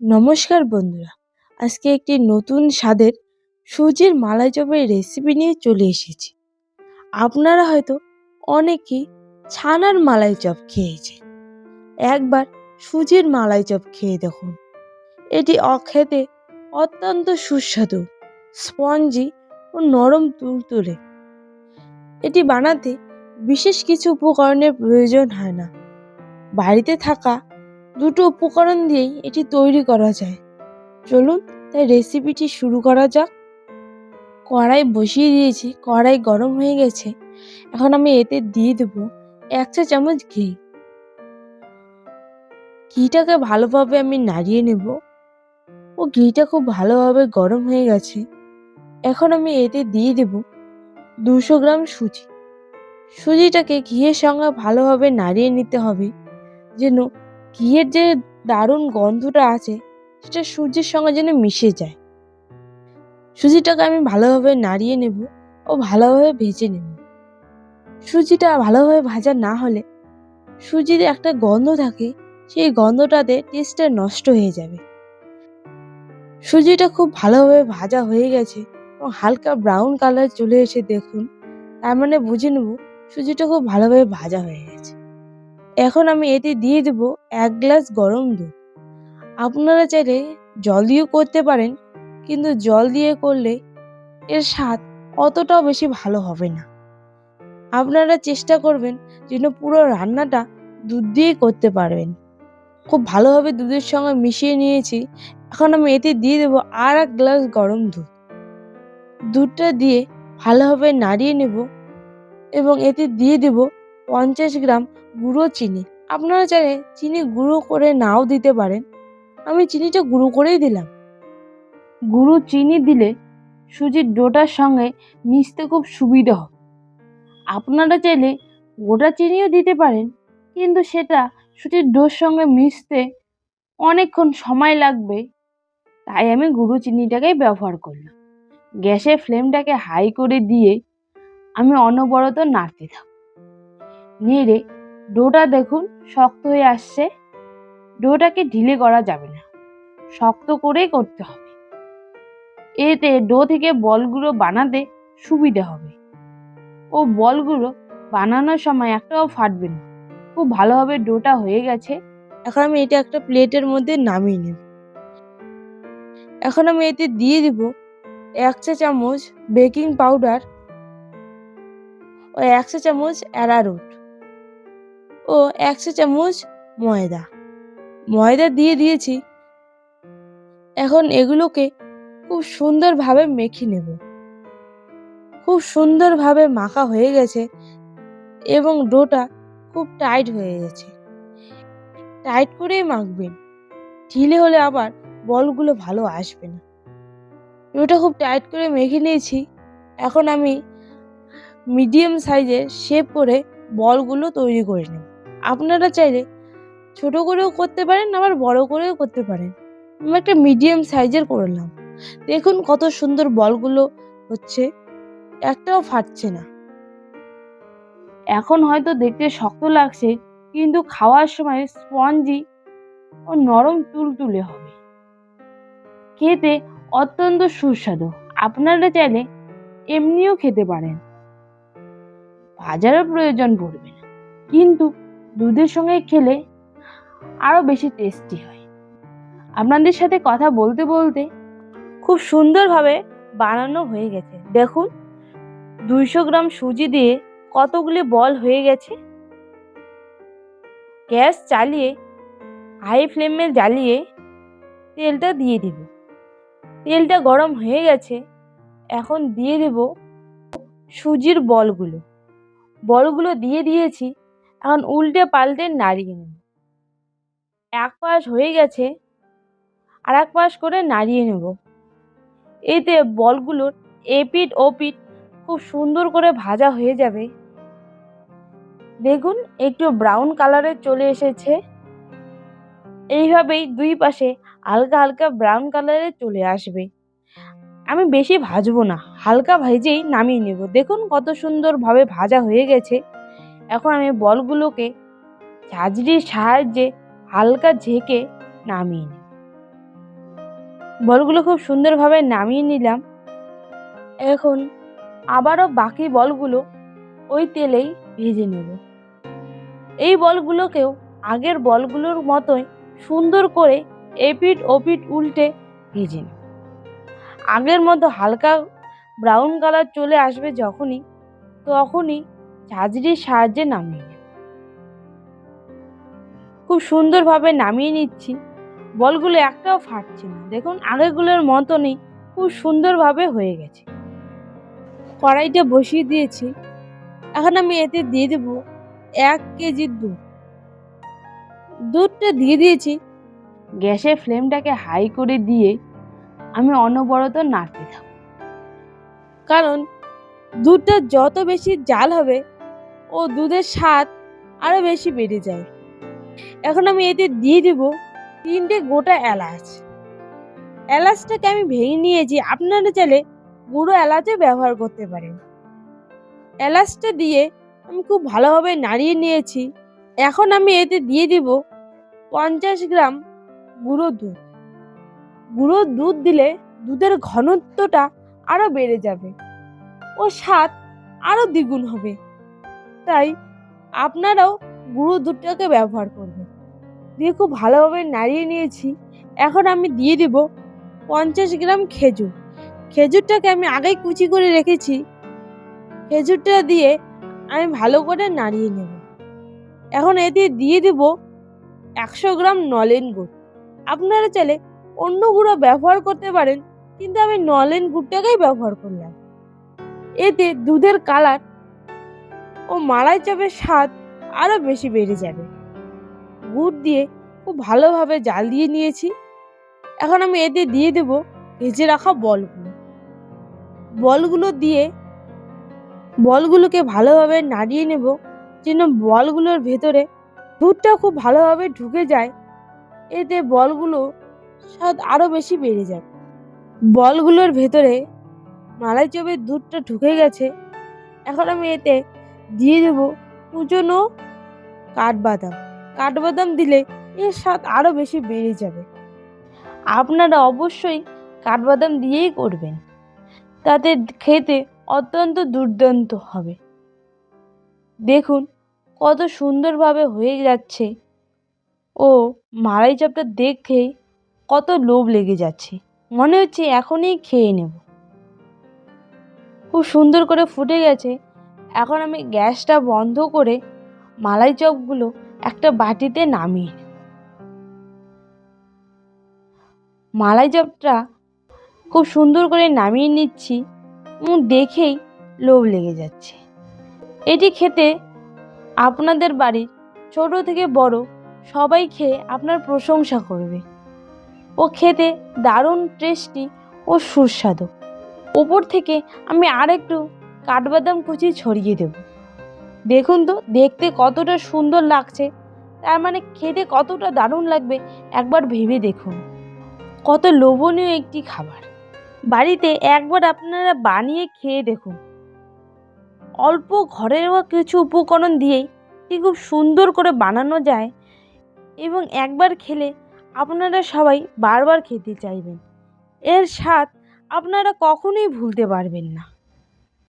নমস্কার বন্ধুরা, আজকে একটি নতুন স্বাদের সুজির মালাই চপের রেসিপি নিয়ে চলে এসেছি। আপনারা হয়তো অনেকেই ছানার মালাই চপ খেয়েছে, একবার সুজির মালাই চপ খেয়ে দেখুন। এটি খেতে অত্যন্ত সুস্বাদু, স্পঞ্জি ও নরম তুলতুলে। এটি বানাতে বিশেষ কিছু উপকরণের প্রয়োজন হয় না, বাড়িতে থাকা দুটো উপকরণ দিয়েই এটি তৈরি করা যায়। চলুন তাই রেসিপিটি শুরু করা যাক। কড়াই বসিয়ে দিয়েছি, কড়াই গরম হয়ে গেছে। এখন আমি এতে দিয়ে দেবো 1 চা চামচ ঘি। ঘিটাকে ভালোভাবে আমি নাড়িয়ে নেব ও ঘিটা খুব ভালোভাবে গরম হয়ে গেছে। এখন আমি এতে দিয়ে দেব 200 গ্রাম সুজি। সুজিটাকে ঘিয়ের সঙ্গে ভালোভাবে নাড়িয়ে নিতে হবে, যেন ঘিয়ের যে দারুণ গন্ধটা আছে সেটা সুজির সঙ্গে যেন মিশে যায়। সুজিটাকে আমি ভালোভাবে নাড়িয়ে নেব ও ভালোভাবে ভেজে নেব। সুজিটা ভালোভাবে ভাজা না হলে সুজির একটা গন্ধ থাকে, সেই গন্ধটাতে টেস্টটা নষ্ট হয়ে যাবে। সুজিটা খুব ভালোভাবে ভাজা হয়ে গেছে এবং হালকা ব্রাউন কালার চলে এসে দেখুন, তার মানে বুঝে নেব সুজিটা খুব ভালোভাবে ভাজা হয়ে গেছে। এখন আমি এতে দিয়ে দেব 1 গ্লাস গরম দুধ। আপনারা চাইলে জল দিয়েও করতে পারেন, কিন্তু জল দিয়ে করলে এর স্বাদ অতটাও বেশি ভালো হবে না। আপনারা চেষ্টা করবেন যেন পুরো রান্নাটা দুধ দিয়েই করতে পারবেন। খুব ভালোভাবে দুধের সঙ্গে মিশিয়ে নিয়েছি। এখন আমি এতে দিয়ে দেবো আর 1 গ্লাস গরম দুধ। দুধটা দিয়ে ভালোভাবে নাড়িয়ে নেব এবং এতে দিয়ে দেব 50 গ্রাম গুঁড়ো চিনি। আপনারা চাইলে চিনি গুঁড়ো করে নাও দিতে পারেন, আমি চিনিটা গুঁড়ো করেই দিলাম। গুঁড়ো চিনি দিলে সুজির ডোটার সঙ্গে মিশতে খুব সুবিধা হবে। আপনারা চাইলে গোটা চিনিও দিতে পারেন, কিন্তু সেটা সুজির ডোর সঙ্গে মিশতে অনেকক্ষণ সময় লাগবে, তাই আমি গুঁড়ো চিনিটাকেই ব্যবহার করলাম। গ্যাসের ফ্লেমটাকে হাই করে দিয়ে আমি অনবরত নাড়তে থাকব। নেড়ে ডোটা দেখুন শক্ত হয়ে আসছে। ডোটাকে ঢিলে করা যাবে না, শক্ত করেই করতে হবে। এতে ডো থেকে বলগুলো বানাতে সুবিধা হবে ও বলগুলো বানানোর সময় একটাও ফাটবে না। খুব ভালোভাবে ডোটা হয়ে গেছে। এখন আমি এটা একটা প্লেটের মধ্যে নামিয়ে নেব। এখন আমি এতে দিয়ে দিব 1 চা চামচ বেকিং পাউডার ও 1 চা চামচ অ্যারারুট ও 1 চা চামচ ময়দা দিয়ে দিয়েছি। এখন এগুলোকে খুব সুন্দরভাবে মেখে নেব। খুব সুন্দরভাবে মাখা হয়ে গেছে এবং ডোটা খুব টাইট হয়ে গেছে। টাইট করেই মাখবেন, ঢিলে হলে আবার বলগুলো ভালো আসবে না। ডোটা খুব টাইট করে মেখে নিয়েছি। এখন আমি মিডিয়াম সাইজের শেপ করে বলগুলো তৈরি করে নেব। আপনারা চাইলে ছোট করেও করতে পারেন, আবার বড় করেও করতে পারেন। আমি একটা মিডিয়াম সাইজের করলাম। দেখুন কত সুন্দর বলগুলো হচ্ছে, একটাও ফাটছে না। এখন হয়তো দেখতে শক্ত লাগছে, কিন্তু খাওয়ার সময় স্পঞ্জি ও নরম তুলতুলে হবে, খেতে অত্যন্ত সুস্বাদু। আপনারা চাইলে এমনিও খেতে পারেন, ভাজারও প্রয়োজন পড়বে না, কিন্তু দুধের সঙ্গে খেলে আরো বেশি টেস্টি হয়। আপনাদের সাথে কথা বলতে বলতে খুব সুন্দরভাবে বানানো হয়ে গেছে। দেখুন 200 গ্রাম সুজি দিয়ে কতগুলি বল হয়ে গেছে। গ্যাস চালিয়ে হাই ফ্লেমে জ্বালিয়ে তেলটা দিয়ে দিব। তেলটা গরম হয়ে গেছে। এখন দিয়ে দেব সুজির বলগুলো দিয়ে দিয়েছি। এখন উল্টে পাল্টে নাড়িয়ে নেব। এক পাশ হয়ে গেছে, আর এক পাশ করে নাড়িয়ে নেব। এতে বলগুলোর এপিঠ ওপিঠ খুব সুন্দর করে ভাজা হয়ে যাবে। দেখুন একটু ব্রাউন কালারের চলে এসেছে। এইভাবেই দুই পাশে হালকা হালকা ব্রাউন কালারে চলে আসবে। আমি বেশি ভাজবো না, হালকা ভেজেই নামিয়ে নেব। দেখুন কত সুন্দরভাবে ভাজা হয়ে গেছে। এখন আমি বলগুলোকে ঝাঁঝরির সাহায্যে হালকা ঝেঁকে নামিয়ে নেব। বলগুলো খুব সুন্দরভাবে নামিয়ে নিলাম। এখন আবারও বাকি বলগুলো ওই তেলেই ভেজে নেব। এই বলগুলোকেও আগের বলগুলোর মতোই সুন্দর করে এপিঠ ওপিঠ উল্টে ভেজে নেব। আগের মতো হালকা ব্রাউন কালার চলে আসবে তখনই ঝাঁঝরির সাহায্যে নামিয়ে নেব। খুব সুন্দরভাবে নামিয়ে নিচ্ছি। বলগুলো একটাও ফাটছে না, দেখুন আগেরগুলোর মতনই খুব সুন্দরভাবে হয়ে গেছে। কড়াইটা বসিয়ে দিয়েছি। এখন আমি এতে দিয়ে দেব 1 কেজি দুধ। দুধটা দিয়ে দিয়েছি। গ্যাসের ফ্লেমটাকে হাই করে দিয়ে আমি অনবরত নাড়তে থাকব, কারণ দুধটা যত বেশি জাল হবে ও দুধের স্বাদ আরো বেশি বেড়ে যায়। এখন আমি এতে দিয়ে দেব 3টে গোটা এলাচ। এলাচটাকে আমি ভেঙে নিয়েছি, আপনারা চাইলে গুঁড়ো এলাচও ব্যবহার করতে পারেন। এলাচটা দিয়ে আমি খুব ভালোভাবে নাড়িয়ে নিয়েছি। এখন আমি এতে দিয়ে দিব 50 গ্রাম গুঁড়ো দুধ। গুঁড়ো দুধ দিলে দুধের ঘনত্বটা আরো বেড়ে যাবে ও স্বাদ আরো দ্বিগুণ হবে, তাই আপনারাও গুঁড়ো দুধটাকে ব্যবহার করবেন। দিয়ে খুব ভালোভাবে নাড়িয়ে নিয়েছি। এখন আমি দিয়ে দিব 50 গ্রাম খেজুর। খেজুরটাকে আমি আগেই কুচি করে রেখেছি। খেজুরটা দিয়ে আমি ভালো করে নাড়িয়ে নেব। এখন এতে দিয়ে দেব 100 গ্রাম নলেন গুড়। আপনারা চাইলে অন্য গুঁড়ো ব্যবহার করতে পারেন, কিন্তু আমি নলেন গুড়টাকেই ব্যবহার করলাম। এতে দুধের কালার ও মালাই চাপের স্বাদ আরো বেশি বেড়ে যাবে। গুড় দিয়ে খুব ভালোভাবে জাল দিয়ে নিয়েছি। এখন আমি এতে দিয়ে দেব ভেজে রাখা বলগুলোকে ভালোভাবে নাড়িয়ে নেব, যেন বলগুলোর ভেতরে দুধটা খুব ভালোভাবে ঢুকে যায়। এতে বলগুলো স্বাদ আরো বেশি বেড়ে যাবে। বলগুলোর ভেতরে মালাই চাপের দুধটা ঢুকে গেছে। এখন আমি এতে দিয়ে দেব কুচনো কাঠবাদাম। কাঠবাদাম দিলে এর স্বাদ আরো বেশি বেড়ে যাবে। আপনারা অবশ্যই কাঠবাদাম দিয়েই করবেন, তাতে খেতে অত্যন্ত দুর্দান্ত হবে। দেখুন কত সুন্দরভাবে হয়ে যাচ্ছে ও মালাই চাপটা দেখেই কত লোভ লেগে যাচ্ছে, মনে হচ্ছে এখনই খেয়ে নেব। খুব সুন্দর করে ফুটে গেছে। এখন আমি গ্যাসটা বন্ধ করে মালাই চপগুলো একটা বাটিতে নামিয়ে নেব। মালাই চপটা খুব সুন্দর করে নামিয়ে নিচ্ছি। দেখেই লোভ লেগে যাচ্ছে। এটি খেতে আপনাদের বাড়ির ছোট থেকে বড় সবাই খেয়ে আপনার প্রশংসা করবে। ও খেতে দারুণ টেস্টি ও সুস্বাদু। ওপর থেকে আমি আরেকটু কাঠবাদাম কুচি ছড়িয়ে দেব। দেখুন তো দেখতে কতটা সুন্দর লাগছে, তার মানে খেতে কতটা দারুণ লাগবে একবার ভেবে দেখুন। কত লোভনীয় একটি খাবার। বাড়িতে একবার আপনারা বানিয়ে খেয়ে দেখুন। অল্প ঘরের কিছু উপকরণ দিয়েই খুব সুন্দর করে বানানো যায়, এবং একবার খেলে আপনারা সবাই বারবার খেতে চাইবেন। এর স্বাদ আপনারা কখনোই ভুলতে পারবেন না।